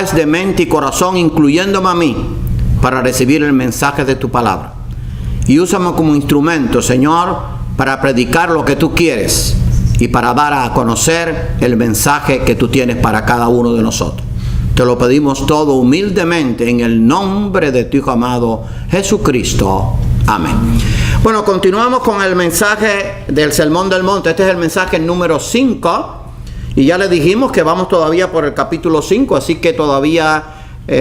cabales de mente y corazón, incluyéndome a mí, para recibir el mensaje de tu palabra. Y úsame como instrumento, Señor, para predicar lo que tú quieres y para dar a conocer el mensaje que tú tienes para cada uno de nosotros. Te lo pedimos todo humildemente en el nombre de tu Hijo amado Jesucristo. Amén. Bueno, continuamos con el mensaje del Sermón del Monte. Este es el mensaje número 5. Y ya le dijimos que vamos todavía por el capítulo 5, así que todavía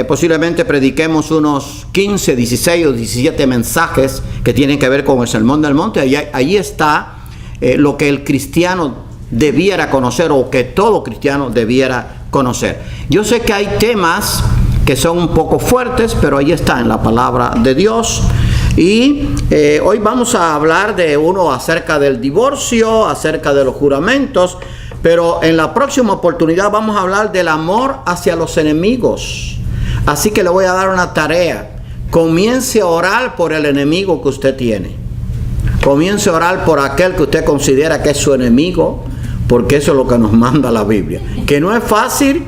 posiblemente prediquemos unos 15, 16 o 17 mensajes que tienen que ver con el Sermón del Monte. Allí está lo que el cristiano debiera conocer o que todo cristiano debiera conocer. Yo sé que hay temas que son un poco fuertes, pero ahí está en la palabra de Dios. Y hoy vamos a hablar de uno acerca del divorcio, acerca de los juramentos, pero en la próxima oportunidad vamos a hablar del amor hacia los enemigos. Así que le voy a dar una tarea. Comience a orar por el enemigo que usted tiene. Comience a orar por aquel que usted considera que es su enemigo, porque eso es lo que nos manda la Biblia. Que no es fácil,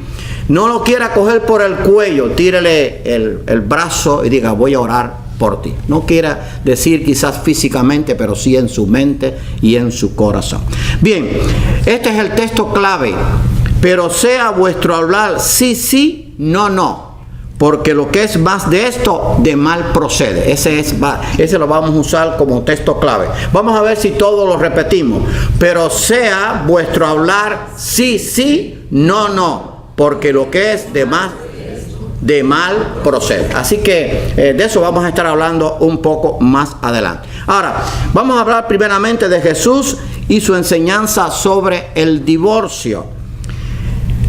no lo quiera coger por el cuello, tírele el brazo y diga, voy a orar por ti. No quiera decir quizás físicamente, pero sí en su mente y en su corazón. Bien, este es el texto clave. Pero sea vuestro hablar sí, sí, no, no. Porque lo que es más de esto, de mal procede. Ese lo vamos a usar como texto clave. Vamos a ver si todos lo repetimos. Pero sea vuestro hablar sí, sí, no, no. Porque lo que es de mal procede. Así que de eso vamos a estar hablando un poco más adelante. Ahora, vamos a hablar primeramente de Jesús y su enseñanza sobre el divorcio.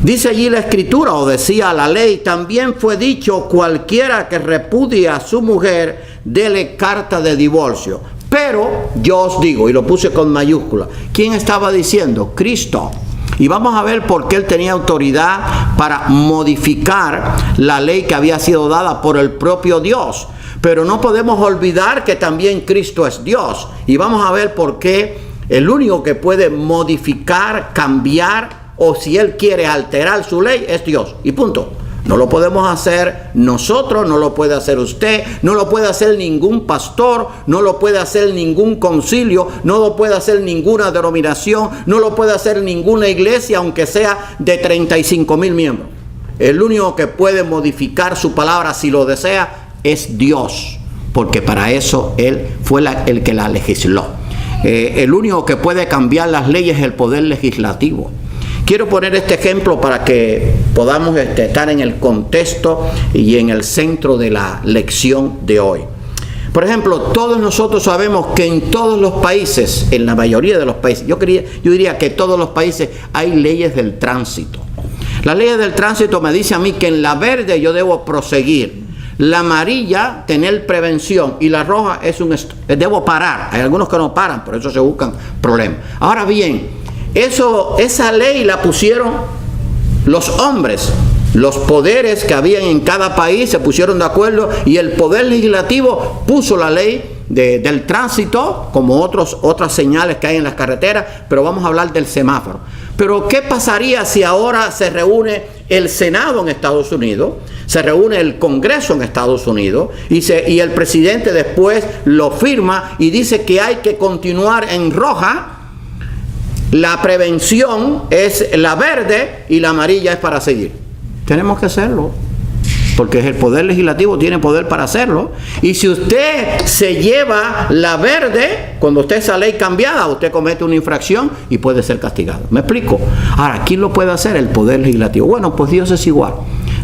Dice allí la Escritura, o decía la ley, también fue dicho, cualquiera que repudie a su mujer, dele carta de divorcio. Pero yo os digo, y lo puse con mayúscula, ¿quién estaba diciendo? Cristo. Y vamos a ver por qué él tenía autoridad para modificar la ley que había sido dada por el propio Dios. Pero no podemos olvidar que también Cristo es Dios. Y vamos a ver por qué el único que puede modificar, cambiar, o si él quiere alterar su ley, es Dios. Y punto. No lo podemos hacer nosotros, no lo puede hacer usted, no lo puede hacer ningún pastor, no lo puede hacer ningún concilio, no lo puede hacer ninguna denominación, no lo puede hacer ninguna iglesia, aunque sea de 35,000 miembros. El único que puede modificar su palabra, si lo desea, es Dios, porque para eso Él fue el que la legisló. El único que puede cambiar las leyes es el poder legislativo. Quiero poner este ejemplo para que podamos estar en el contexto y en el centro de la lección de hoy. Por ejemplo, todos nosotros sabemos que en todos los países, en la mayoría de los países, yo diría que en todos los países hay leyes del tránsito. Las leyes del tránsito me dicen a mí que en la verde yo debo proseguir, la amarilla tener prevención y la roja debo parar. Hay algunos que no paran, por eso se buscan problemas. Ahora bien, esa ley la pusieron los hombres. Los poderes que habían en cada país se pusieron de acuerdo y el poder legislativo puso la ley del tránsito, como otras señales que hay en las carreteras, pero vamos a hablar del semáforo. Pero ¿qué pasaría si ahora se reúne el Senado en Estados Unidos, se reúne el Congreso en Estados Unidos y el presidente después lo firma y dice que hay que continuar en roja? La prevención es la verde y la amarilla es para seguir. Tenemos que hacerlo, porque el poder legislativo tiene poder para hacerlo. Y si usted se lleva la verde, cuando usted esa ley cambiada, usted comete una infracción y puede ser castigado. ¿Me explico? Ahora, ¿quién lo puede hacer? El poder legislativo. Bueno, pues Dios es igual.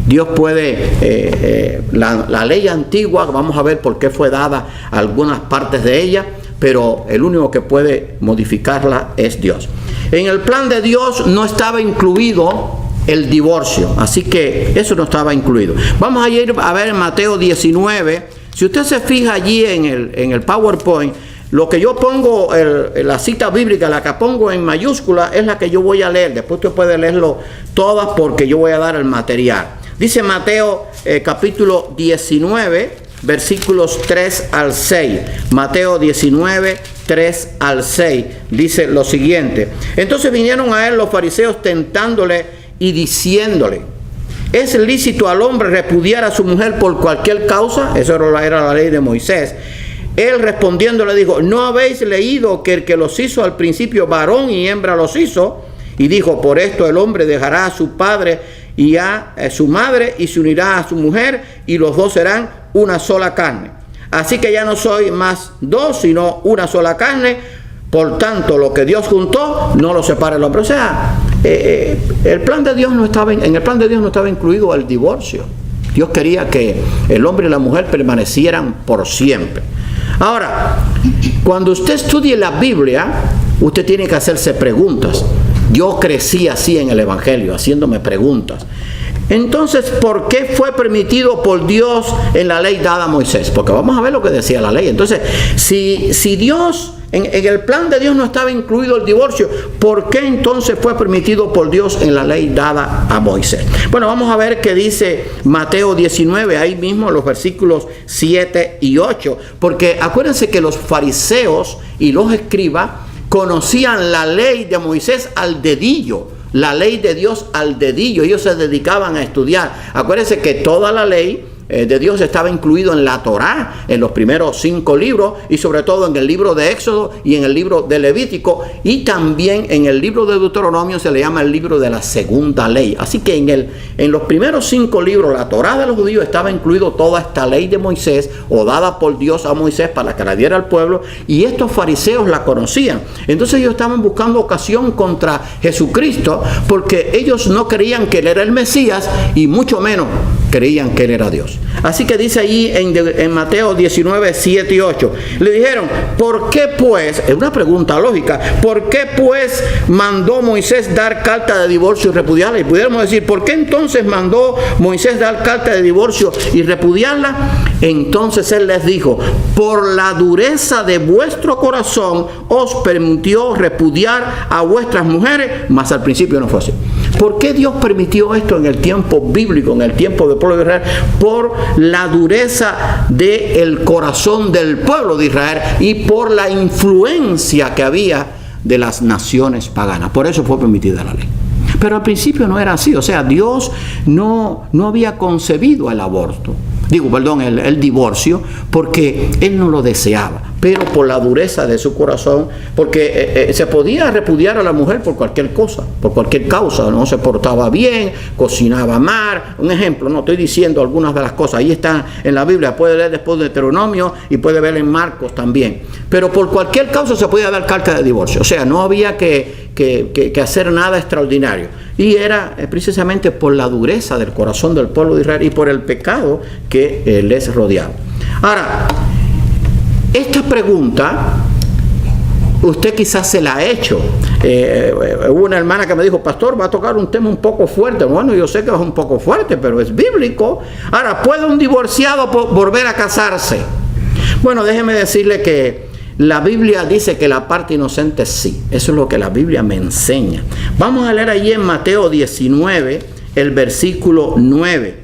Dios puede, la ley antigua, vamos a ver por qué fue dada algunas partes de ella, pero el único que puede modificarla es Dios. En el plan de Dios no estaba incluido el divorcio, así que eso no estaba incluido. Vamos a ir a ver en Mateo 19. Si usted se fija allí en el PowerPoint, lo que yo pongo, la cita bíblica, la que pongo en mayúscula, es la que yo voy a leer. Después usted puede leerlo todas porque yo voy a dar el material. Dice Mateo capítulo 19, versículos 3 al 6. Mateo 19, 3 al 6. Dice lo siguiente. Entonces vinieron a él los fariseos tentándole y diciéndole: ¿Es lícito al hombre repudiar a su mujer por cualquier causa? Eso era la ley de Moisés. Él respondiendo le dijo, ¿no habéis leído que el que los hizo al principio varón y hembra los hizo? Y dijo, por esto el hombre dejará a su padre y a su madre y se unirá a su mujer y los dos serán una sola carne. Así que ya no soy más dos, sino una sola carne. Por tanto, lo que Dios juntó, no lo separa el hombre. O sea, el plan de Dios en el plan de Dios no estaba incluido el divorcio. Dios quería que el hombre y la mujer permanecieran por siempre. Ahora, cuando usted estudie la Biblia, usted tiene que hacerse preguntas. Yo crecí así en el Evangelio, haciéndome preguntas. Entonces, ¿por qué fue permitido por Dios en la ley dada a Moisés? Porque vamos a ver lo que decía la ley. Entonces, si Dios, en el plan de Dios no estaba incluido el divorcio, ¿por qué entonces fue permitido por Dios en la ley dada a Moisés? Bueno, vamos a ver qué dice Mateo 19, ahí mismo los versículos 7 y 8. Porque acuérdense que los fariseos y los escribas conocían la ley de Moisés al dedillo. La ley de Dios al dedillo. Ellos se dedicaban a estudiar. Acuérdense que toda la ley de Dios estaba incluido en la Torá, en los primeros 5 libros, y sobre todo en el libro de Éxodo y en el libro de Levítico, y también en el libro de Deuteronomio se le llama el libro de la segunda ley. Así que en los primeros 5 libros, la Torá de los judíos, estaba incluido toda esta ley de Moisés, o dada por Dios a Moisés para que la diera al pueblo, y estos fariseos la conocían. Entonces ellos estaban buscando ocasión contra Jesucristo, porque ellos no creían que Él era el Mesías, y mucho menos creían que Él era Dios. Así que dice allí en Mateo 19, 7 y 8. Le dijeron, ¿por qué pues? Es una pregunta lógica. ¿Por qué pues mandó Moisés dar carta de divorcio y repudiarla? Y pudiéramos decir, ¿por qué entonces mandó Moisés dar carta de divorcio y repudiarla? Entonces Él les dijo, por la dureza de vuestro corazón os permitió repudiar a vuestras mujeres, mas al principio no fue así. ¿Por qué Dios permitió esto en el tiempo bíblico, en el tiempo del pueblo de Israel? Por la dureza del corazón del pueblo de Israel y por la influencia que había de las naciones paganas. Por eso fue permitida la ley. Pero al principio no era así. O sea, Dios no había concebido el aborto. El divorcio, porque Él no lo deseaba, pero por la dureza de su corazón, porque se podía repudiar a la mujer por cualquier cosa, por cualquier causa. No se portaba bien, cocinaba mal. Un ejemplo, no estoy diciendo algunas de las cosas, ahí están en la Biblia, puede leer después de Deuteronomio y puede ver en Marcos también. Pero por cualquier causa se podía dar carta de divorcio. O sea, no había que hacer nada extraordinario. Y era precisamente por la dureza del corazón del pueblo de Israel y por el pecado que les rodeaba. Ahora, esta pregunta usted quizás se la ha hecho. Hubo una hermana que me dijo, pastor, va a tocar un tema un poco fuerte. Bueno, yo sé que es un poco fuerte, pero es bíblico. Ahora, ¿puede un divorciado volver a casarse? Bueno, déjeme decirle que la Biblia dice que la parte inocente sí. Eso es lo que la Biblia me enseña. Vamos a leer allí en Mateo 19, el versículo 9.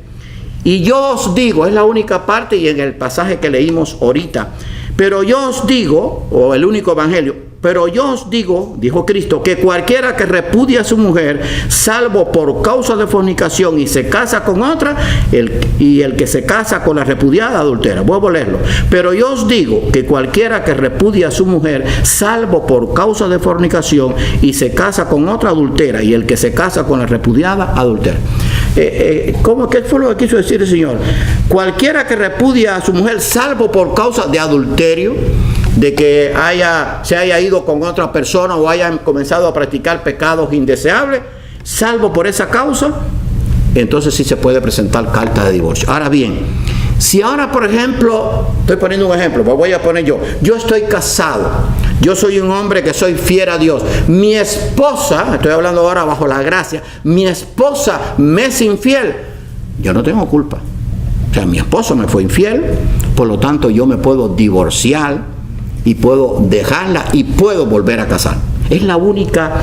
Y yo os digo, es la única parte y en el pasaje que leímos ahorita. Pero yo os digo, o el único evangelio, pero yo os digo, dijo Cristo, que cualquiera que repudie a su mujer, salvo por causa de fornicación y se casa con otra, el que se casa con la repudiada adultera. Vuelvo a leerlo. Pero yo os digo que cualquiera que repudie a su mujer, salvo por causa de fornicación y se casa con otra adultera, y el que se casa con la repudiada adultera. ¿Qué fue lo que quiso decir el Señor? Cualquiera que repudia a su mujer, salvo por causa de adulterio, de que se haya ido con otra persona o hayan comenzado a practicar pecados indeseables, salvo por esa causa, entonces sí se puede presentar carta de divorcio. Ahora bien, si ahora, por ejemplo, estoy poniendo un ejemplo, pues voy a poner yo estoy casado, yo soy un hombre que soy fiel a Dios, mi esposa, estoy hablando ahora bajo la gracia, mi esposa me es infiel, yo no tengo culpa. O sea, mi esposo me fue infiel, por lo tanto yo me puedo divorciar y puedo dejarla y puedo volver a casar. Es la única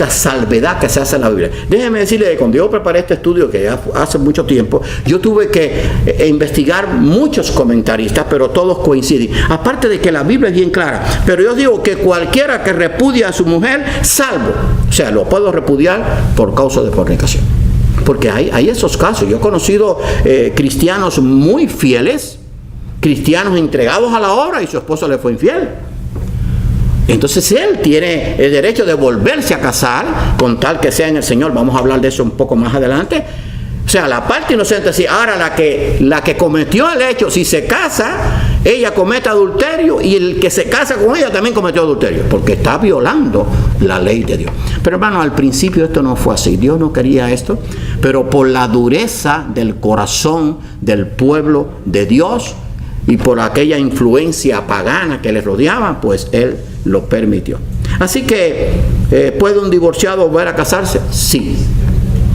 salvedad que se hace en la Biblia. Déjeme decirle que cuando yo preparé este estudio, que hace mucho tiempo, yo tuve que investigar muchos comentaristas, pero todos coinciden. Aparte de que la Biblia es bien clara, pero yo digo que cualquiera que repudie a su mujer, salvo, o sea, lo puedo repudiar por causa de fornicación. Porque hay esos casos. Yo he conocido cristianos muy fieles, cristianos entregados a la obra, y su esposo le fue infiel. Entonces él tiene el derecho de volverse a casar con tal que sea en el Señor. Vamos a hablar de eso un poco más adelante. O sea, la parte inocente sí. Ahora la que cometió el hecho, si se casa, ella comete adulterio, y el que se casa con ella también cometió adulterio, porque está violando la ley de Dios. Pero hermano, al principio esto no fue así. Dios no quería esto, pero por la dureza del corazón del pueblo de Dios y por aquella influencia pagana que les rodeaba, pues Él lo permitió. Así que, ¿puede un divorciado volver a casarse? Sí.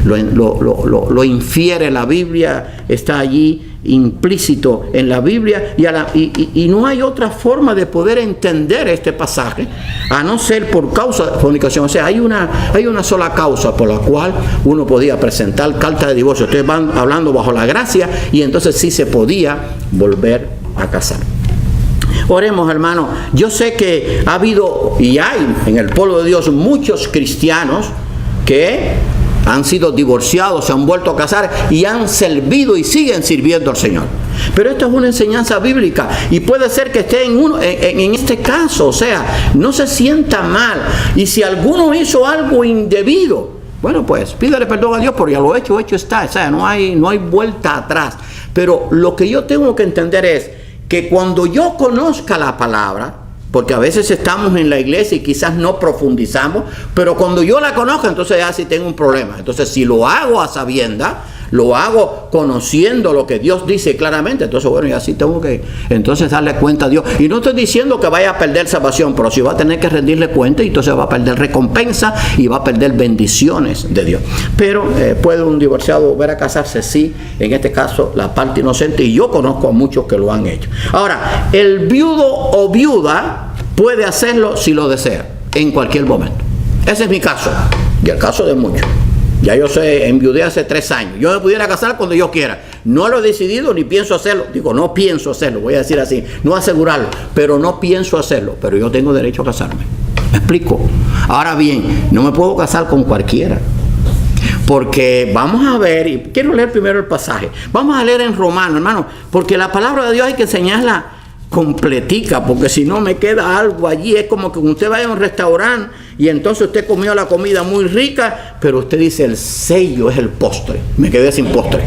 Lo infiere la Biblia, está allí implícito en la Biblia, y no hay otra forma de poder entender este pasaje a no ser por causa de fornicación. O sea, hay una sola causa por la cual uno podía presentar carta de divorcio. Ustedes van hablando bajo la gracia, y entonces sí se podía volver a casar. Oremos, hermano. Yo sé que ha habido y hay en el pueblo de Dios muchos cristianos que han sido divorciados, se han vuelto a casar y han servido y siguen sirviendo al Señor. Pero esto es una enseñanza bíblica, y puede ser que esté en este caso. O sea, no se sienta mal. Y si alguno hizo algo indebido, bueno, pues pídale perdón a Dios, porque ya lo hecho está. O sea, no hay vuelta atrás. Pero lo que yo tengo que entender es que cuando yo conozca la palabra, porque a veces estamos en la iglesia y quizás no profundizamos, pero cuando yo la conozco, entonces ya sí tengo un problema. Entonces, si lo hago a sabienda, lo hago conociendo lo que Dios dice claramente, entonces bueno, ya sí tengo que entonces darle cuenta a Dios. Y no estoy diciendo que vaya a perder salvación, pero sí va a tener que rendirle cuenta, y entonces va a perder recompensa y va a perder bendiciones de Dios. Pero ¿puede un divorciado volver a casarse? Sí, en este caso la parte inocente, y yo conozco a muchos que lo han hecho. Ahora, el viudo o viuda puede hacerlo si lo desea, en cualquier momento. Ese es mi caso, y el caso de muchos. Ya yo enviudé hace 3 años. Yo me pudiera casar cuando yo quiera. No lo he decidido ni pienso hacerlo. Digo, no pienso hacerlo, voy a decir así, no asegurarlo, pero no pienso hacerlo. Pero yo tengo derecho a casarme. ¿Me explico? Ahora bien, no me puedo casar con cualquiera. Porque vamos a ver, y quiero leer primero el pasaje. Vamos a leer en Romanos, hermano, porque la palabra de Dios hay que enseñarla completica, porque si no me queda algo allí. Es como que usted vaya a un restaurante y entonces usted comió la comida muy rica, pero usted dice el sello es el postre, me quedé sin postre.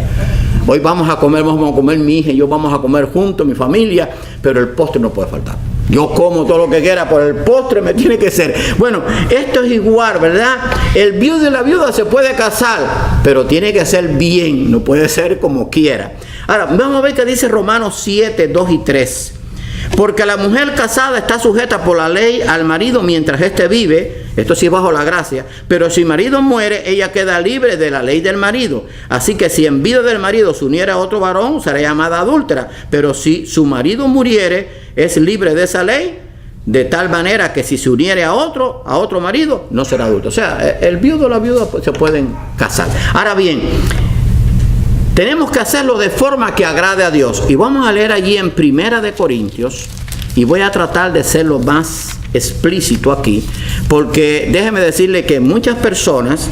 Hoy vamos a comer mi hija y yo vamos a comer juntos, mi familia, pero el postre no puede faltar. Yo como todo lo que quiera, pero el postre me tiene que ser. Bueno, esto es igual, ¿verdad? El viudo y la viuda se puede casar, pero tiene que ser bien, no puede ser como quiera. Ahora, vamos a ver qué dice Romanos 7, 2 y 3. Porque la mujer casada está sujeta por la ley al marido mientras éste vive, esto sí bajo la gracia, pero si el marido muere, ella queda libre de la ley del marido. Así que si en vida del marido se uniera a otro varón, será llamada adúltera. Pero si su marido muriere, es libre de esa ley, de tal manera que si se uniere a otro marido, no será adúltero. O sea, el viudo o la viuda se pueden casar. Ahora bien, tenemos que hacerlo de forma que agrade a Dios. Y vamos a leer allí en 1 de Corintios, y voy a tratar de ser lo más explícito aquí, porque déjeme decirle que muchas personas,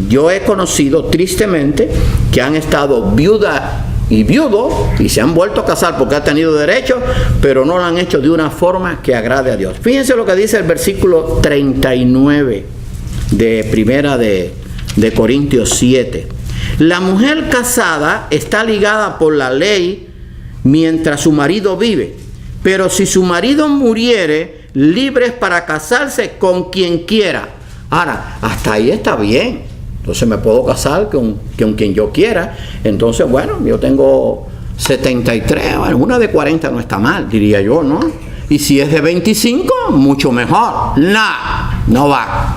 yo he conocido tristemente, que han estado viuda y viudo y se han vuelto a casar porque han tenido derecho, pero no lo han hecho de una forma que agrade a Dios. Fíjense lo que dice el versículo 39 de 1 Corintios 7. La mujer casada está ligada por la ley mientras su marido vive, pero si su marido muriere, libre es para casarse con quien quiera. Ahora, hasta ahí está bien. Entonces me puedo casar con quien yo quiera. Entonces, bueno, yo tengo 73, bueno, una de 40 no está mal, diría yo, ¿no? Y si es de 25, mucho mejor. No va.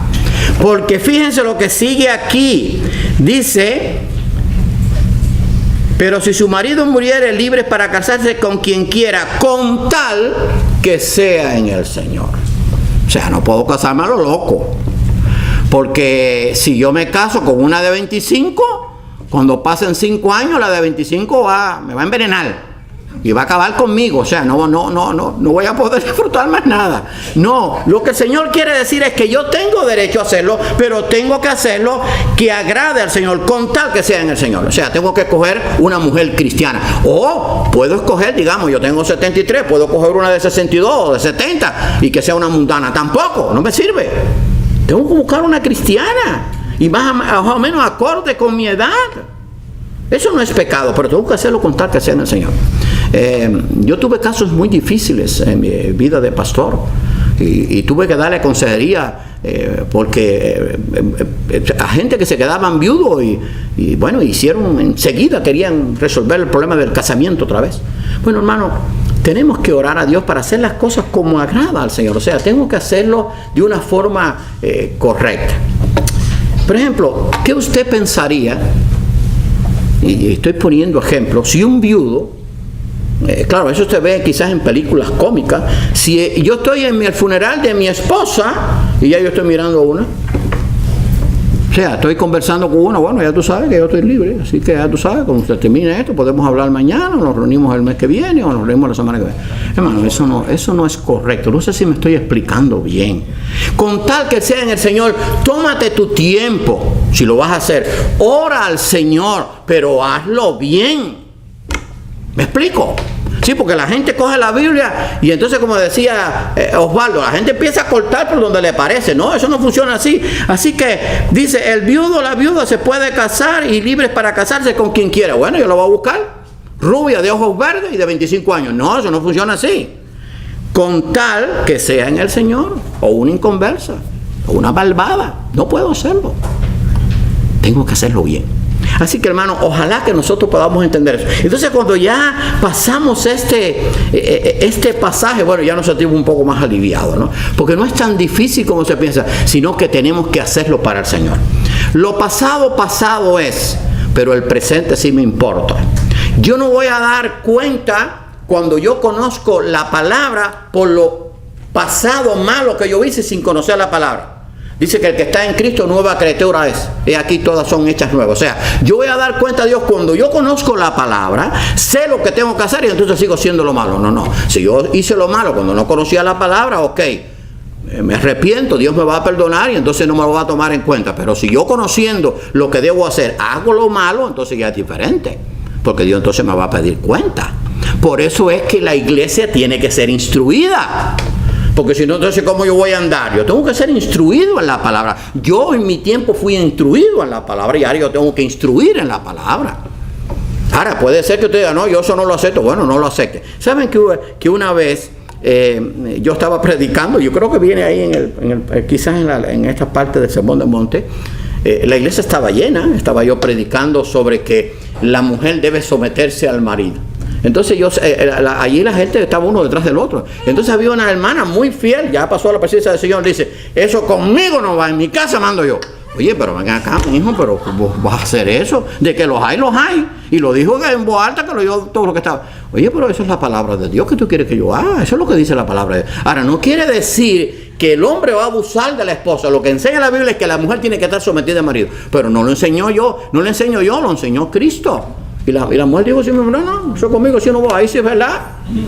Porque fíjense lo que sigue aquí. Dice, pero si su marido muriere, libre para casarse con quien quiera, con tal que sea en el Señor. O sea, no puedo casarme a lo loco. Porque si yo me caso con una de 25, cuando pasen 5 años, la de 25 me va a envenenar. y va a acabar conmigo. O sea, no voy a poder disfrutar más nada. No, lo que el Señor quiere decir es que yo tengo derecho a hacerlo, pero tengo que hacerlo que agrade al Señor, con tal que sea en el Señor. O sea, tengo que escoger una mujer cristiana. O puedo escoger, digamos, yo tengo 73, puedo coger una de 62 o de 70 y que sea una mundana. Tampoco, no me sirve. Tengo que buscar una cristiana y más o menos acorde con mi edad. Eso no es pecado, pero tengo que hacerlo con tal que sea en el Señor. Yo tuve casos muy difíciles en mi vida de pastor y tuve que darle consejería porque a gente que se quedaban viudos y bueno, hicieron enseguida, querían resolver el problema del casamiento otra vez. Bueno, hermano, tenemos que orar a Dios para hacer las cosas como agrada al Señor. O sea, tengo que hacerlo de una forma correcta. Por ejemplo, ¿qué usted pensaría? Y estoy poniendo ejemplos. Si un viudo, claro, eso se ve quizás en películas cómicas. Si yo estoy en el funeral de mi esposa y ya yo estoy mirando a una, o sea, estoy conversando con una, bueno, ya tú sabes que yo estoy libre, así que ya tú sabes, cuando usted termine esto, podemos hablar mañana, o nos reunimos el mes que viene, o nos reunimos la semana que viene. Hermano, eso no es correcto. No sé si me estoy explicando bien. Con tal que sea en el Señor, tómate tu tiempo, si lo vas a hacer. Ora al Señor, pero hazlo bien. ¿Me explico? Sí, porque la gente coge la Biblia y entonces, como decía Osvaldo, la gente empieza a cortar por donde le parece. No, eso no funciona así. Así que dice, el viudo o la viuda se puede casar y libre para casarse con quien quiera. Bueno, yo lo voy a buscar. Rubia, de ojos verdes y de 25 años. No, eso no funciona así. Con tal que sea en el Señor, o una inconversa, o una malvada. No puedo hacerlo. Tengo que hacerlo bien. Así que, hermano, ojalá que nosotros podamos entender eso. Entonces, cuando ya pasamos este pasaje, bueno, ya nos sentimos un poco más aliviados, ¿no? Porque no es tan difícil como se piensa, sino que tenemos que hacerlo para el Señor. Lo pasado, pasado es, pero el presente sí me importa. Yo no voy a dar cuenta cuando yo conozco la palabra por lo pasado malo que yo hice sin conocer la palabra. Dice que el que está en Cristo nueva criatura es. Y aquí todas son hechas nuevas. O sea, yo voy a dar cuenta a Dios cuando yo conozco la palabra, sé lo que tengo que hacer y entonces sigo haciendo lo malo. No. Si yo hice lo malo cuando no conocía la palabra, ok, me arrepiento, Dios me va a perdonar y entonces no me lo va a tomar en cuenta. Pero si yo conociendo lo que debo hacer, hago lo malo, entonces ya es diferente. Porque Dios entonces me va a pedir cuenta. Por eso es que la iglesia tiene que ser instruida. Porque si no, entonces, ¿cómo yo voy a andar? Yo tengo que ser instruido en la palabra. Yo en mi tiempo fui instruido en la palabra y ahora yo tengo que instruir en la palabra. Ahora, puede ser que usted diga, no, yo eso no lo acepto. Bueno, no lo acepte. ¿Saben que una vez yo estaba predicando? Yo creo que viene ahí, quizás en esta parte del Sermón del Monte. La iglesia estaba llena. Estaba yo predicando sobre que la mujer debe someterse al marido. Entonces allí la gente estaba uno detrás del otro. Entonces había una hermana muy fiel, ya pasó a la presencia del Señor, dice, eso conmigo no va, en mi casa mando yo. Oye, pero venga acá, mi hijo, pero vos vas a hacer eso. De que los hay. Y lo dijo en voz alta, que lo dijo todo lo que estaba. Oye, pero eso es la palabra de Dios que tú quieres que yo haga. Eso es lo que dice la palabra de Dios. Ahora, no quiere decir que el hombre va a abusar de la esposa. Lo que enseña la Biblia es que la mujer tiene que estar sometida al marido. Pero no lo enseño yo, lo enseñó Cristo. Y la mujer dijo, no, eso conmigo sí no voy. Ahí sí es verdad,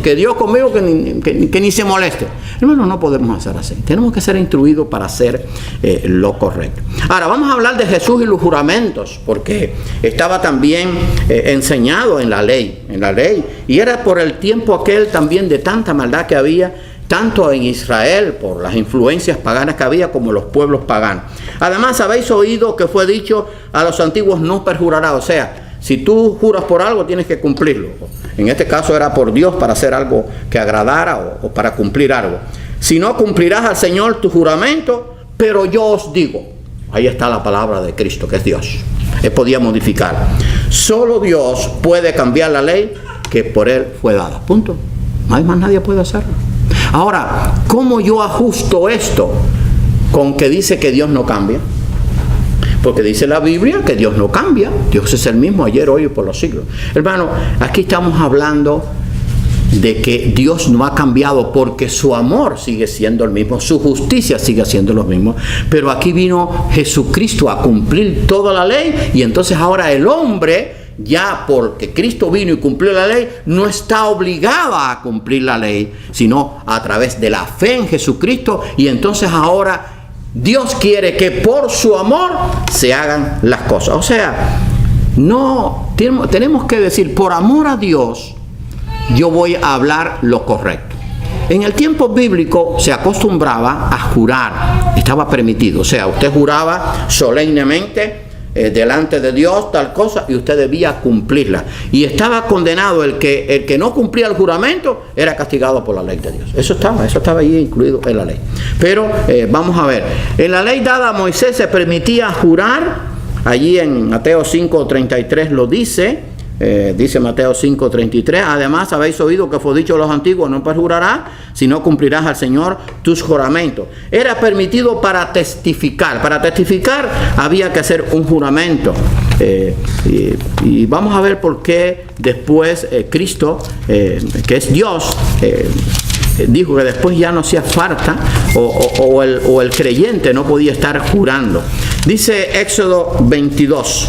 que Dios conmigo que ni se moleste. Hermano, no podemos hacer así. Tenemos que ser instruidos para hacer lo correcto. Ahora, vamos a hablar de Jesús y los juramentos, porque estaba también enseñado en la ley. Y era por el tiempo aquel también de tanta maldad que había, tanto en Israel, por las influencias paganas que había, como los pueblos paganos. Además, habéis oído que fue dicho a los antiguos, no perjurarás. O sea, si tú juras por algo, tienes que cumplirlo. En este caso era por Dios, para hacer algo que agradara o para cumplir algo. Si no, cumplirás al Señor tu juramento, pero yo os digo. Ahí está la palabra de Cristo, que es Dios. Él podía modificar. Solo Dios puede cambiar la ley que por Él fue dada. Punto. No hay más nadie puede hacerlo. Ahora, ¿cómo yo ajusto esto con que dice que Dios no cambia? Porque dice la Biblia que Dios no cambia. Dios es el mismo ayer, hoy y por los siglos. Hermano, aquí estamos hablando de que Dios no ha cambiado porque su amor sigue siendo el mismo, su justicia sigue siendo lo mismo. Pero aquí vino Jesucristo a cumplir toda la ley y entonces ahora el hombre ya porque Cristo vino y cumplió la ley, no está obligada a cumplir la ley, sino a través de la fe en Jesucristo. Y entonces ahora Dios quiere que por su amor se hagan las cosas. O sea, no tenemos que decir, por amor a Dios, yo voy a hablar lo correcto. En el tiempo bíblico se acostumbraba a jurar, estaba permitido. O sea, usted juraba solemnemente delante de Dios tal cosa y usted debía cumplirla. Y estaba condenado el que no cumplía el juramento, era castigado por la ley de Dios. Eso estaba ahí incluido en la ley. Pero vamos a ver, en la ley dada a Moisés se permitía jurar. Allí en Mateo 5:33 lo dice. Dice Mateo 5:33, además habéis oído que fue dicho a los antiguos, no perjurarás, sino cumplirás al Señor tus juramentos. Era permitido para testificar. Para testificar había que hacer un juramento. Y vamos a ver por qué después Cristo, que es Dios, dijo que después ya no hacía falta o el creyente no podía estar jurando. Dice Éxodo 22.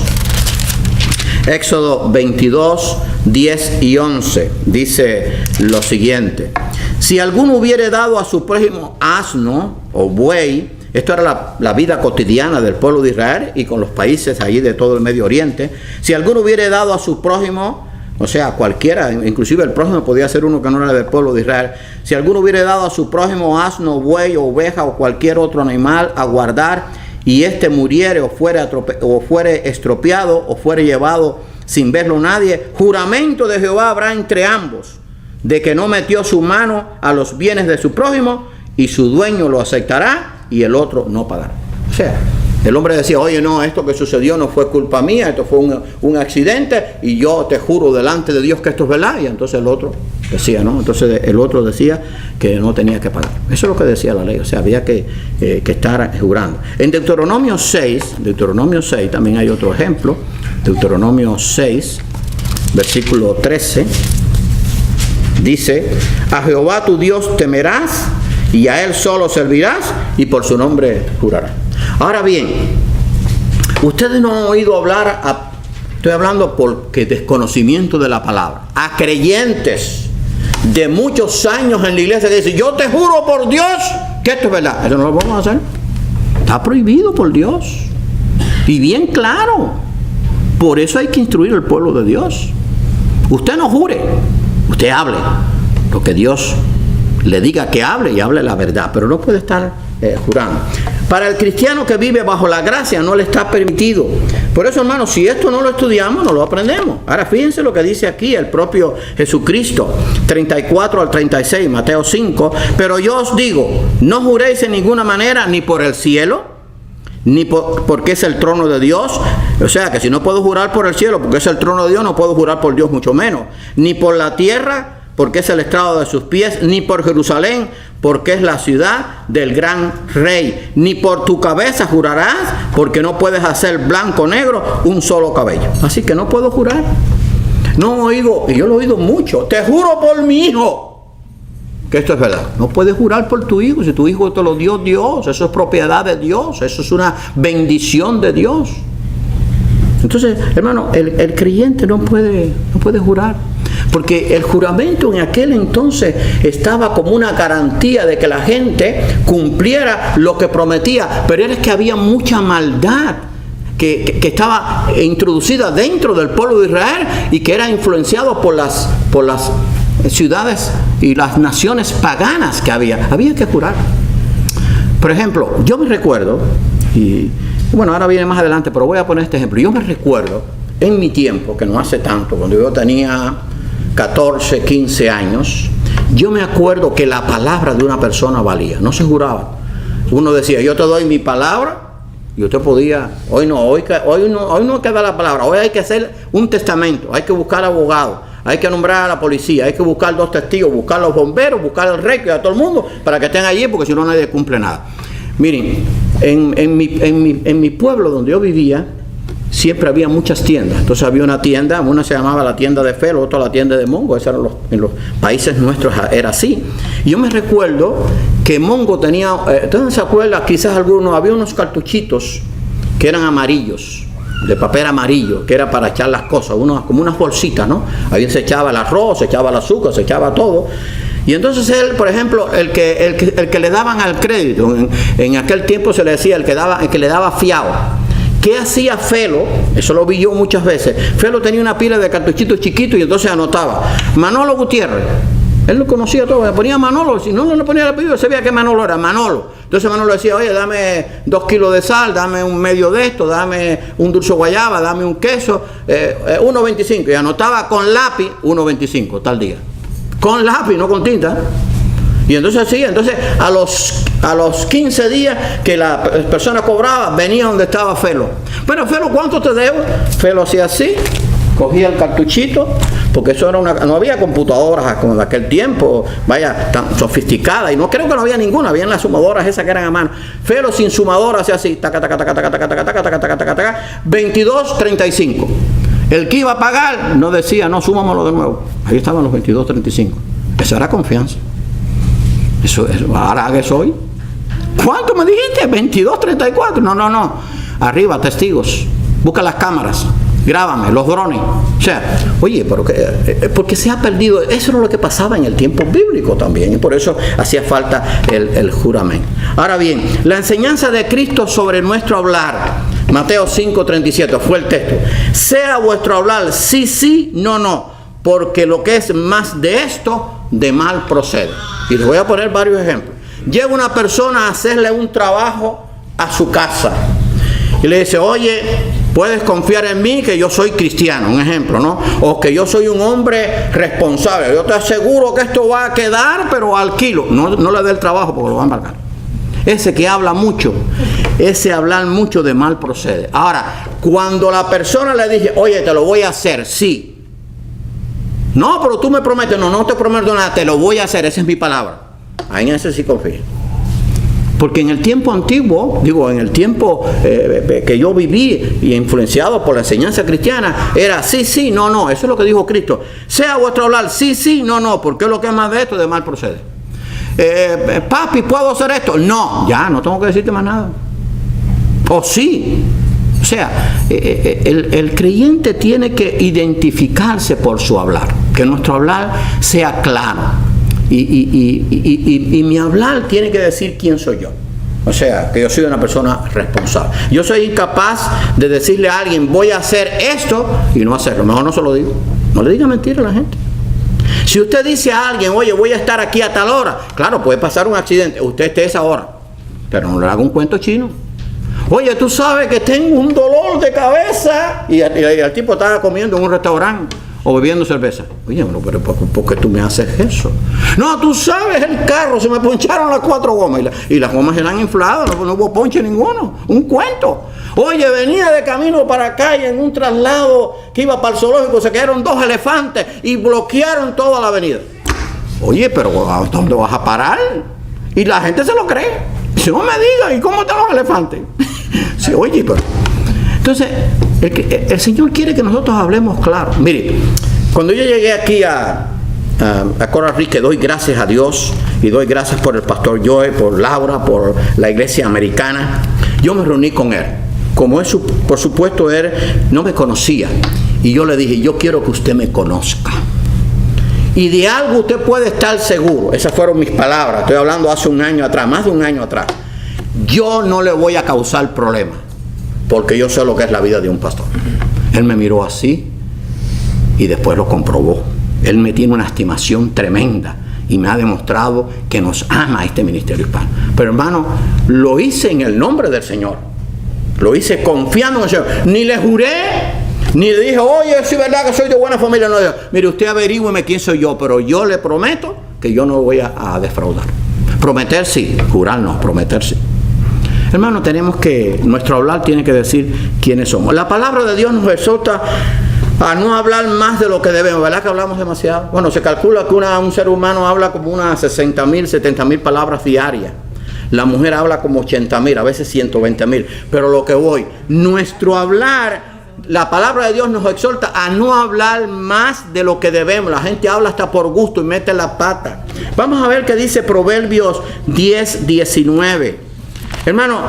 Éxodo 22, 10 y 11, dice lo siguiente: si alguno hubiere dado a su prójimo asno o buey, esto era la vida cotidiana del pueblo de Israel y con los países allí de todo el Medio Oriente, si alguno hubiere dado a su prójimo, o sea, cualquiera, inclusive el prójimo podía ser uno que no era del pueblo de Israel, si alguno hubiere dado a su prójimo asno, buey, oveja o cualquier otro animal a guardar, y éste muriere o fuere estropeado o fuere llevado sin verlo nadie, juramento de Jehová habrá entre ambos, de que no metió su mano a los bienes de su prójimo, y su dueño lo aceptará y el otro no pagará. O sea, el hombre decía, oye, no, esto que sucedió no fue culpa mía, esto fue un accidente, y yo te juro delante de Dios que esto es verdad. Y entonces el otro decía, ¿no? Entonces el otro decía que no tenía que pagar. Eso es lo que decía la ley, o sea, había que estar jurando. En Deuteronomio 6 también hay otro ejemplo. Deuteronomio 6, versículo 13, dice: a Jehová tu Dios temerás, y a él solo servirás, y por su nombre jurarás. Ahora bien, ustedes no han oído hablar, estoy hablando porque desconocimiento de la palabra, a creyentes de muchos años en la iglesia que dicen, yo te juro por Dios que esto es verdad. Eso no lo vamos a hacer. Está prohibido por Dios. Y bien claro. Por eso hay que instruir al pueblo de Dios. Usted no jure, usted hable lo que Dios le diga que hable, y hable la verdad, pero no puede estar jurando. Para el cristiano que vive bajo la gracia no le está permitido. Por eso, hermanos, si esto no lo estudiamos, no lo aprendemos. Ahora fíjense lo que dice aquí el propio Jesucristo, 34 al 36, Mateo 5. Pero yo os digo, no juréis en ninguna manera, ni por el cielo, ni porque es el trono de Dios. O sea, que si no puedo jurar por el cielo, porque es el trono de Dios, no puedo jurar por Dios mucho menos. Ni por la tierra, porque es el estrado de sus pies, ni por Jerusalén, porque es la ciudad del gran rey. Ni por tu cabeza jurarás, porque no puedes hacer blanco o negro un solo cabello. Así que no puedo jurar. No he oído, y yo lo he oído mucho, te juro por mi hijo, que esto es verdad. No puedes jurar por tu hijo, si tu hijo te lo dio Dios, eso es propiedad de Dios, eso es una bendición de Dios. Entonces, hermano, el creyente no puede jurar. Porque el juramento en aquel entonces estaba como una garantía de que la gente cumpliera lo que prometía. Pero era que había mucha maldad que estaba introducida dentro del pueblo de Israel y que era influenciado por las ciudades y las naciones paganas que había. Había que jurar. Por ejemplo, yo me recuerdo, y bueno, ahora viene más adelante, pero voy a poner este ejemplo. Yo me recuerdo en mi tiempo, que no hace tanto, cuando yo tenía 14, 15 años, yo me acuerdo que la palabra de una persona valía, no se juraba. Uno decía, yo te doy mi palabra, y usted podía, hoy no queda la palabra, hoy hay que hacer un testamento, hay que buscar abogados, hay que nombrar a la policía, hay que buscar 2 testigos, buscar a los bomberos, buscar al rey y a todo el mundo para que estén allí, porque si no nadie cumple nada. Miren, en mi pueblo donde yo vivía, siempre había muchas tiendas. Entonces había una tienda, una se llamaba la tienda de Fe, otra la tienda de Mongo. Eso en los países nuestros era así. Y yo me recuerdo que Mongo tenía, ¿ustedes se acuerdan? Quizás algunos, había unos cartuchitos que eran amarillos. de papel amarillo, que era para echar las cosas, como unas bolsitas, ¿no? Ahí se echaba el arroz, se echaba el azúcar, se echaba todo. Y entonces él, por ejemplo, el que le daban al crédito, en aquel tiempo se le decía el que le daba fiado. ¿Qué hacía Felo? Eso lo vi yo muchas veces. Felo tenía una pila de cartuchitos chiquitos y entonces anotaba Manolo Gutiérrez. Él lo conocía todo, le ponía Manolo, si no le ponía el apellido, sabía que Manolo era Manolo. Entonces Manolo decía, oye, dame 2 kilos de sal, dame un medio de esto, dame un dulce guayaba, dame un queso, 1.25. Y anotaba con lápiz 1.25 tal día. Con lápiz, no con tinta. Y entonces sí, a los 15 días que la persona cobraba, venía donde estaba Felo. Pero Felo, ¿cuánto te debo? Felo hacía así, cogía el cartuchito, porque eso era no había computadoras como en aquel tiempo, vaya, tan sofisticada, y no creo que no había ninguna, habían las sumadoras esas que eran a mano. Felo sin sumadora hacía así, taca, taca, taca, taca, taca, taca, taca, taca, taca, taca, taca, 22.35. El que iba a pagar no decía, no, súmamelo de nuevo. Ahí estaban los 22.35. Esa era confianza. Eso ahora que soy. ¿Cuánto me dijiste? 22.34. No. Arriba, testigos. Busca las cámaras. Grábame, los drones. O sea, oye, porque se ha perdido. Eso era lo que pasaba en el tiempo bíblico también. Y por eso hacía falta el juramento. Ahora bien, la enseñanza de Cristo sobre nuestro hablar. Mateo 5.37 fue el texto. Sea vuestro hablar sí, no. Porque lo que es más de esto, de mal procede. Y les voy a poner varios ejemplos. Llega una persona a hacerle un trabajo a su casa. Y le dice, oye, puedes confiar en mí que yo soy cristiano, un ejemplo, ¿no? O que yo soy un hombre responsable. Yo te aseguro que esto va a quedar, pero al kilo. No le dé el trabajo porque lo va a embarcar. Ese que habla mucho, ese hablar mucho de mal procede. Ahora, cuando la persona le dice, oye, te lo voy a hacer, sí. No, pero tú me prometes, no te prometo nada, te lo voy a hacer, esa es mi palabra. Ahí en ese sí confío. Porque en el tiempo antiguo, en el tiempo que yo viví y influenciado por la enseñanza cristiana, era sí, no, eso es lo que dijo Cristo. Sea vuestro hablar sí, no, porque es lo que es más de esto, de mal procede. Papi, ¿puedo hacer esto? No, ya, no tengo que decirte más nada. O sí. O sea, el creyente tiene que identificarse por su hablar, que nuestro hablar sea claro. Y mi hablar tiene que decir quién soy yo. O sea, que yo soy una persona responsable. Yo soy incapaz de decirle a alguien, voy a hacer esto y no hacerlo. Mejor no se lo digo. No le diga mentira a la gente. Si usted dice a alguien, oye, voy a estar aquí a tal hora, claro, puede pasar un accidente, usted esté a esa hora, pero no le haga un cuento chino. Oye, tú sabes que tengo un dolor de cabeza y el tipo estaba comiendo en un restaurante o bebiendo cerveza. Oye, bueno, pero ¿por qué tú me haces eso? No, tú sabes, el carro, se me poncharon las 4 gomas y las gomas eran infladas, no hubo ponche ninguno, un cuento. Oye, venía de camino para acá y en un traslado que iba para el zoológico se quedaron 2 elefantes y bloquearon toda la avenida. Oye, pero ¿a dónde vas a parar? Y la gente se lo cree. Dice, no me digan, ¿y cómo están los elefantes? Sí, oye, pero... Entonces, el Señor quiere que nosotros hablemos claro. Mire, cuando yo llegué aquí a Coral Rica, doy gracias a Dios y doy gracias por el pastor Joe, por Laura, por la iglesia americana. Yo me reuní con él. Como él, por supuesto, él no me conocía. Y yo le dije, yo quiero que usted me conozca. Y de algo usted puede estar seguro. Esas fueron mis palabras. Estoy hablando hace un año atrás, más de un año atrás. Yo no le voy a causar problemas, porque yo sé lo que es la vida de un pastor. Él me miró así y después lo comprobó. Él me tiene una estimación tremenda y me ha demostrado que nos ama este ministerio hispano. Pero hermano, lo hice en el nombre del Señor. Lo hice confiando en el Señor. Ni le juré, ni le dije, oye, sí es verdad que soy de buena familia. No, mire, usted averígüeme quién soy yo, pero yo le prometo que yo no voy a defraudar. Prometer sí, jurar no, prometer sí. Hermano, nuestro hablar tiene que decir quiénes somos. La palabra de Dios nos exhorta a no hablar más de lo que debemos. ¿Verdad que hablamos demasiado? Bueno, se calcula que un ser humano habla como unas 60.000, 70.000 palabras diarias. La mujer habla como 80.000, a veces 120.000. Pero lo que voy, nuestro hablar, la palabra de Dios nos exhorta a no hablar más de lo que debemos. La gente habla hasta por gusto y mete la pata. Vamos a ver qué dice Proverbios 10:19. Hermano,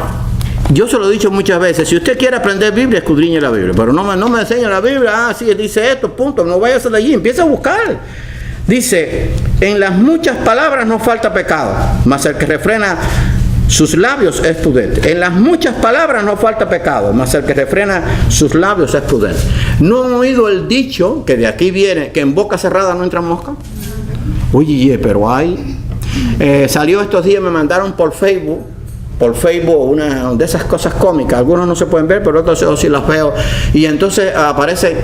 Yo se lo he dicho muchas veces, si usted quiere aprender Biblia, escudriñe la Biblia, pero no me enseñe la Biblia, sí, dice esto, punto, no vayas de allí, empieza a buscar. Dice, en las muchas palabras no falta pecado, mas el que refrena sus labios es prudente. En las muchas palabras no falta pecado, mas el que refrena sus labios es prudente. ¿No han oído el dicho, que de aquí viene, que en boca cerrada no entra mosca? Oye, pero hay... salió estos días, me mandaron por Facebook una de esas cosas cómicas, algunos no se pueden ver, pero otros sí las veo, y entonces aparece,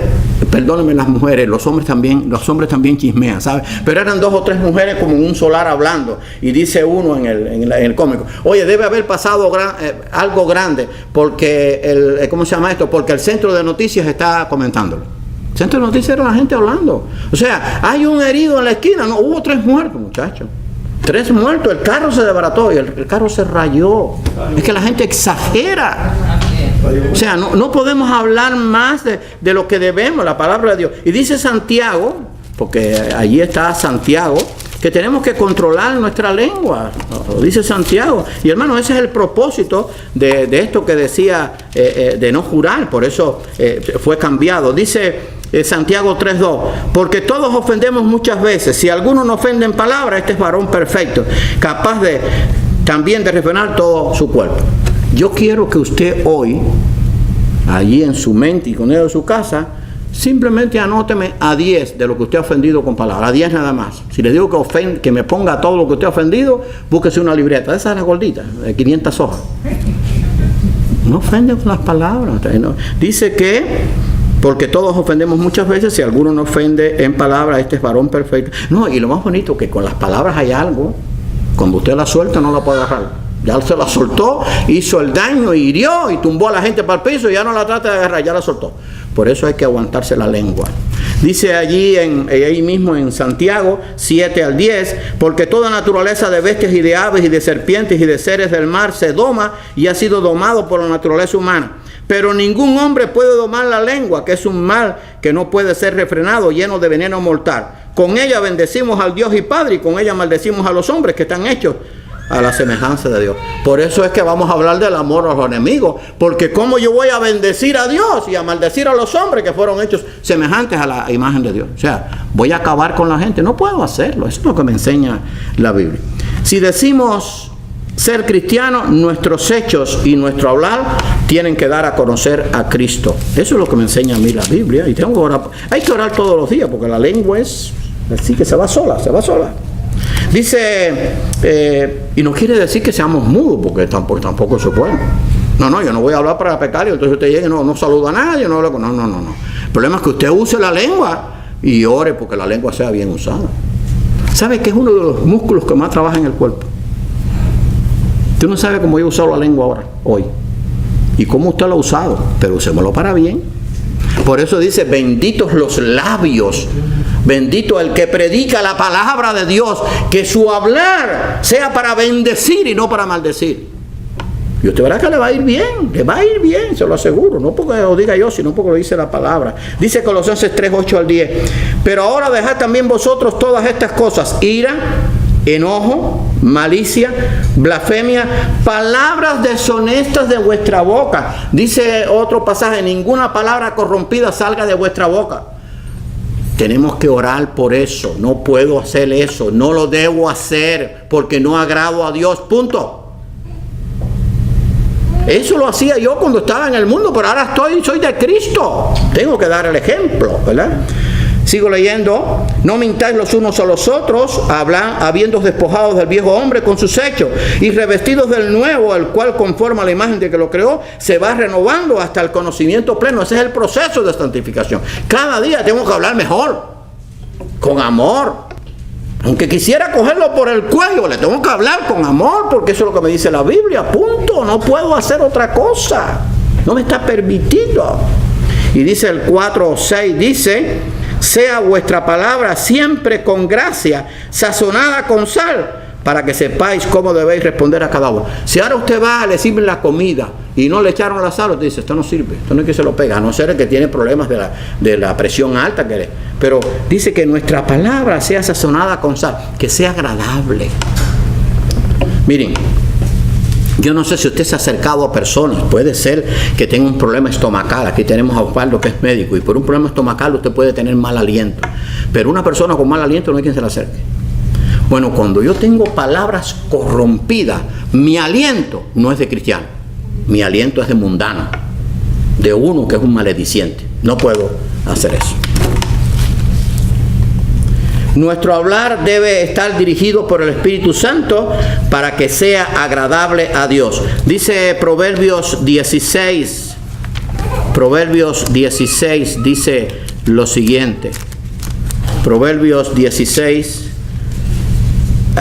perdónenme las mujeres, los hombres también chismean, ¿sabes? Pero eran 2 o 3 mujeres como en un solar hablando, y dice uno en el cómico, oye, debe haber pasado algo grande, porque ¿cómo se llama esto? Porque el centro de noticias está comentándolo. El centro de noticias era la gente hablando, o sea, hay un herido en la esquina, no, hubo 3 muertos, muchachos. 3 muertos, el carro se desbarató y el carro se rayó. Es que la gente exagera. O sea, no podemos hablar más de lo que debemos, la palabra de Dios. Y dice Santiago, porque allí está Santiago, que tenemos que controlar nuestra lengua. Lo dice Santiago. Y hermano, ese es el propósito de esto que decía de no jurar. Por eso fue cambiado. Dice Santiago 3:2, porque todos ofendemos muchas veces. Si alguno no ofende en palabra, este es varón perfecto, capaz también de refrenar todo su cuerpo. Yo quiero que usted hoy, allí en su mente y con él en su casa, simplemente anóteme a 10 de lo que usted ha ofendido con palabras, a 10 nada más. Si le digo que me ponga todo lo que usted ha ofendido, búsquese una libreta, de esas gorditas, de 500 hojas. No ofende con las palabras. Dice que porque todos ofendemos muchas veces, si alguno no ofende en palabras, este es varón perfecto. No, y lo más bonito, que con las palabras hay algo, cuando usted la suelta no la puede agarrar. Ya se la soltó, hizo el daño, hirió y tumbó a la gente para el piso y ya no la trata de agarrar, ya la soltó. Por eso hay que aguantarse la lengua. Dice allí ahí mismo en Santiago 7-10, porque toda naturaleza de bestias y de aves y de serpientes y de seres del mar se doma y ha sido domado por la naturaleza humana. Pero ningún hombre puede domar la lengua, que es un mal que no puede ser refrenado, lleno de veneno mortal. Con ella bendecimos al Dios y Padre, y con ella maldecimos a los hombres que están hechos a la semejanza de Dios. Por eso es que vamos a hablar del amor a los enemigos, porque ¿cómo yo voy a bendecir a Dios y a maldecir a los hombres que fueron hechos semejantes a la imagen de Dios? O sea, voy a acabar con la gente. No puedo hacerlo. Eso es lo que me enseña la Biblia. Si decimos ser cristianos, nuestros hechos y nuestro hablar tienen que dar a conocer a Cristo. Eso es lo que me enseña a mí la Biblia. Y tengo que orar. Hay que orar todos los días, porque la lengua es así que se va sola. Dice, y no quiere decir que seamos mudos, porque tampoco se puede. No, yo no voy a hablar para pecar, y entonces usted llegue y no saluda a nadie, no. El problema es que usted use la lengua y ore porque la lengua sea bien usada. ¿Sabe que es uno de los músculos que más trabaja en el cuerpo? Usted no sabe cómo yo he usado la lengua hoy, y cómo usted lo ha usado, pero usémoslo para bien. Por eso dice, benditos los labios, bendito el que predica la palabra de Dios, que su hablar sea para bendecir y no para maldecir. Y usted verá que le va a ir bien, se lo aseguro, no porque lo diga yo, sino porque lo dice la palabra. Dice Colosenses 3:8-10, pero ahora dejad también vosotros todas estas cosas: ira, enojo, malicia, blasfemia, palabras deshonestas de vuestra boca. Dice otro pasaje, ninguna palabra corrompida salga de vuestra boca. Tenemos que orar por eso. No puedo hacer eso, no lo debo hacer porque no agrado a Dios, punto. Eso lo hacía yo cuando estaba en el mundo, pero ahora soy de Cristo. Tengo que dar el ejemplo, ¿verdad? Sigo leyendo. No mintáis los unos a los otros, habiendo despojados del viejo hombre con sus hechos y revestidos del nuevo, el cual conforme a la imagen de que lo creó, se va renovando hasta el conocimiento pleno. Ese es el proceso de santificación. Cada día tengo que hablar mejor, con amor. Aunque quisiera cogerlo por el cuello, le tengo que hablar con amor, porque eso es lo que me dice la Biblia, punto. No puedo hacer otra cosa, no me está permitido. Y dice el 4:6, dice: sea vuestra palabra siempre con gracia, sazonada con sal, para que sepáis cómo debéis responder a cada uno. Si ahora usted va, le sirven la comida y no le echaron la sal, usted dice, esto no sirve, esto no es que se lo pega, a no ser el que tiene problemas de la presión alta. Pero dice que nuestra palabra sea sazonada con sal, que sea agradable. Miren, Yo no sé si usted se ha acercado a personas, puede ser que tenga un problema estomacal. Aquí tenemos a Osvaldo, que es médico, y por un problema estomacal usted puede tener mal aliento. Pero una persona con mal aliento no hay quien se le acerque. Bueno, cuando yo tengo palabras corrompidas, mi aliento no es de cristiano, mi aliento es de mundano, de uno que es un malediciente. No puedo hacer eso. Nuestro hablar debe estar dirigido por el Espíritu Santo para que sea agradable a Dios. Dice Proverbios 16. Proverbios 16 dice lo siguiente. Proverbios 16.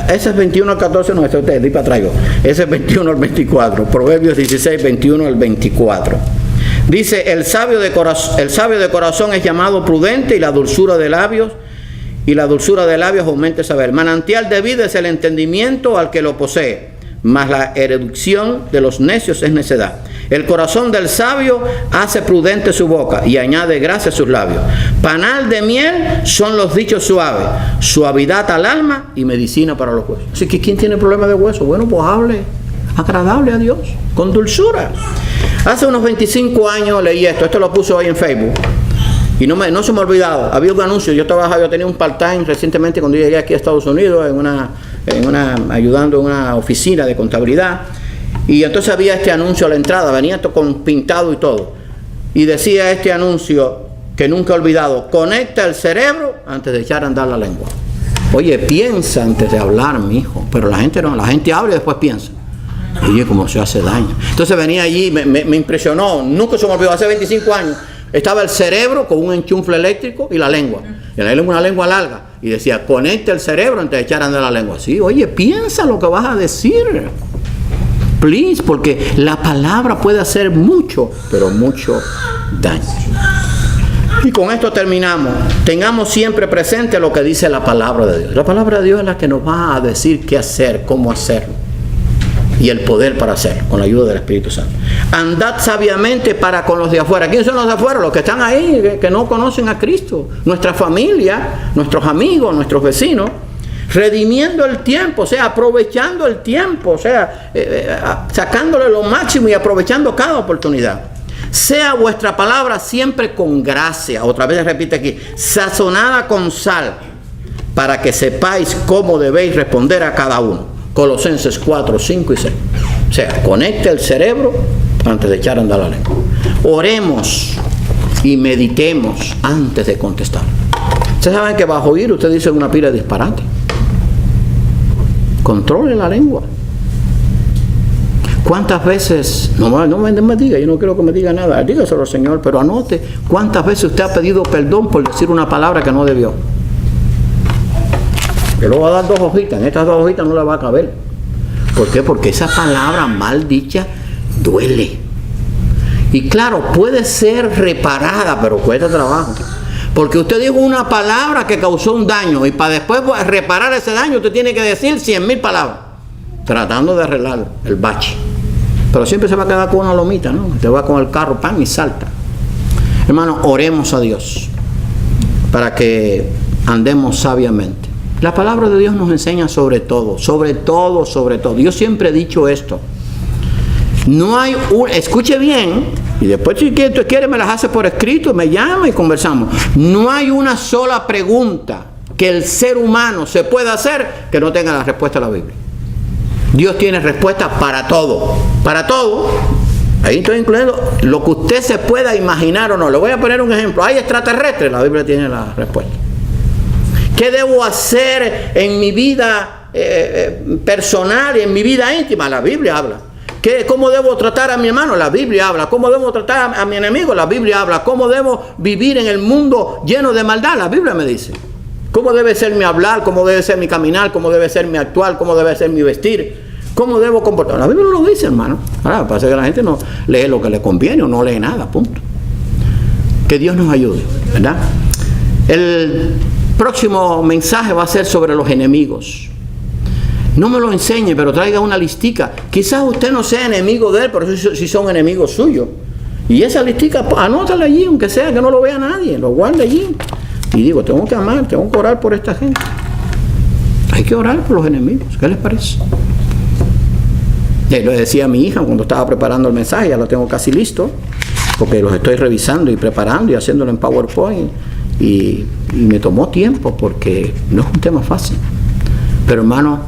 Ese es 21 al 14, no, este di para traigo. Ese es 21 al 24. Proverbios 16, 21 al 24. Dice, el sabio de corazón es llamado prudente, y la dulzura de labios aumenta el saber. Manantial de vida es el entendimiento al que lo posee, mas la erudición de los necios es necedad. El corazón del sabio hace prudente su boca, y añade gracia a sus labios. Panal de miel son los dichos suaves, suavidad al alma y medicina para los huesos. Así que ¿quién tiene problema de hueso? Bueno, pues hable agradable a Dios, con dulzura. Hace unos 25 años leí esto lo puse hoy en Facebook. Y no se me ha olvidado. Había un anuncio. Yo tenía un part-time recientemente cuando llegué aquí a Estados Unidos, ayudando en una oficina de contabilidad. Y entonces había este anuncio a la entrada, venía con pintado y todo. Y decía este anuncio, que nunca he olvidado: conecta el cerebro antes de echar a andar la lengua. Oye, piensa antes de hablar, mi hijo. Pero la gente no, la gente habla y después piensa. Y oye, cómo se hace daño. Entonces venía allí, me impresionó, nunca se me olvidó, hace 25 años. Estaba el cerebro con un enchufle eléctrico y la lengua. Y la lengua, una lengua larga. Y decía, conecta el cerebro antes de echar a andar la lengua. Sí, oye, piensa lo que vas a decir. Please, porque la palabra puede hacer mucho, pero mucho daño. Y con esto terminamos. Tengamos siempre presente lo que dice la palabra de Dios. La palabra de Dios es la que nos va a decir qué hacer, cómo hacerlo. Y el poder para hacerlo, con la ayuda del Espíritu Santo. Andad sabiamente para con los de afuera. ¿Quiénes son los de afuera? Los que están ahí, que no conocen a Cristo. Nuestra familia, nuestros amigos, nuestros vecinos. Redimiendo el tiempo, o sea, aprovechando el tiempo, o sea, sacándole lo máximo y aprovechando cada oportunidad. Sea vuestra palabra siempre con gracia. Otra vez repite aquí, sazonada con sal, para que sepáis cómo debéis responder a cada uno. Colosenses 4, 5 y 6. O sea, conecte el cerebro antes de echar a andar la lengua. Oremos y meditemos antes de contestar. Ustedes saben que bajo oír usted dice una pila de disparate. Controle la lengua. ¿Cuántas veces, no me diga, yo no quiero que me diga nada, dígaselo, Señor, pero anote cuántas veces usted ha pedido perdón por decir una palabra que no debió? Yo le voy a dar 2 hojitas, en estas 2 hojitas no le va a caber. ¿Por qué? Porque esa palabra mal dicha duele. Y claro, puede ser reparada, pero cuesta trabajo. Porque usted dijo una palabra que causó un daño, y para después reparar ese daño usted tiene que decir 100,000 palabras, tratando de arreglar el bache. Pero siempre se va a quedar con una lomita, ¿no? Usted va con el carro, pan, y salta. Hermano, oremos a Dios para que andemos sabiamente. La palabra de Dios nos enseña sobre todo. Yo siempre he dicho esto. No hay escuche bien, y después si usted quiere me las hace por escrito, me llama y conversamos. No hay una sola pregunta que el ser humano se pueda hacer que no tenga la respuesta a la Biblia. Dios tiene respuesta para todo. Para todo. Ahí estoy incluyendo lo que usted se pueda imaginar o no. Le voy a poner un ejemplo. ¿Hay extraterrestres? La Biblia tiene la respuesta. ¿Qué debo hacer en mi vida personal y en mi vida íntima? La Biblia habla. ¿Cómo debo tratar a mi hermano? La Biblia habla. ¿Cómo debo tratar a mi enemigo? La Biblia habla. ¿Cómo debo vivir en el mundo lleno de maldad? La Biblia me dice. ¿Cómo debe ser mi hablar? ¿Cómo debe ser mi caminar? ¿Cómo debe ser mi actuar? ¿Cómo debe ser mi vestir? ¿Cómo debo comportarme? La Biblia lo dice, hermano. Ahora, pasa que la gente no lee lo que le conviene o no lee nada, punto. Que Dios nos ayude, ¿verdad? El próximo mensaje va a ser sobre los enemigos. No me lo enseñe, pero traiga una listica. Quizás usted no sea enemigo de él, pero sí son enemigos suyos. Y esa listica, anótala allí, aunque sea que no lo vea nadie, lo guarde allí. Y digo, tengo que amar, tengo que orar por esta gente. Hay que orar por los enemigos. ¿Qué les parece? Lo decía a mi hija cuando estaba preparando el mensaje, ya lo tengo casi listo, porque los estoy revisando y preparando y haciéndolo en PowerPoint. Y me tomó tiempo porque no es un tema fácil. Pero hermano,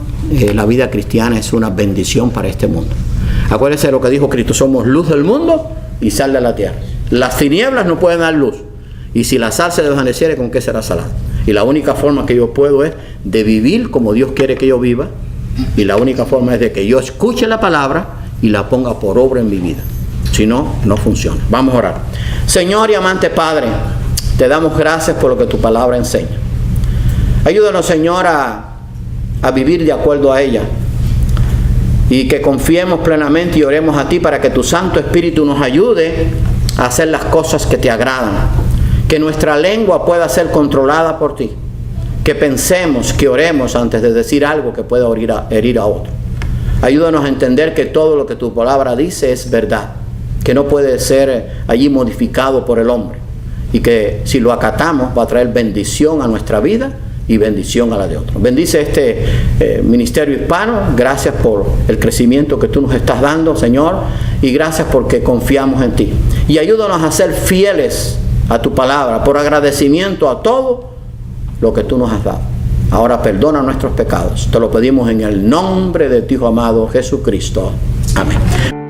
la vida cristiana es una bendición para este mundo. Acuérdense de lo que dijo Cristo: somos luz del mundo y sal de la tierra. Las tinieblas no pueden dar luz. Y si la sal se desvaneciere, ¿con qué será salada? Y la única forma que yo puedo es de vivir como Dios quiere que yo viva. Y la única forma es de que yo escuche la palabra y la ponga por obra en mi vida. Si no, no funciona. Vamos a orar. Señor y amante Padre, te damos gracias por lo que tu palabra enseña. Ayúdanos, Señor, a vivir de acuerdo a ella. Y que confiemos plenamente y oremos a ti para que tu Santo Espíritu nos ayude a hacer las cosas que te agradan. Que nuestra lengua pueda ser controlada por ti. Que pensemos, que oremos antes de decir algo que pueda herir a otro. Ayúdanos a entender que todo lo que tu palabra dice es verdad. Que no puede ser allí modificado por el hombre. Y que si lo acatamos va a traer bendición a nuestra vida y bendición a la de otros. Bendice este ministerio hispano. Gracias por el crecimiento que tú nos estás dando, Señor. Y gracias porque confiamos en ti. Y ayúdanos a ser fieles a tu palabra por agradecimiento a todo lo que tú nos has dado. Ahora perdona nuestros pecados. Te lo pedimos en el nombre de tu Hijo amado Jesucristo. Amén.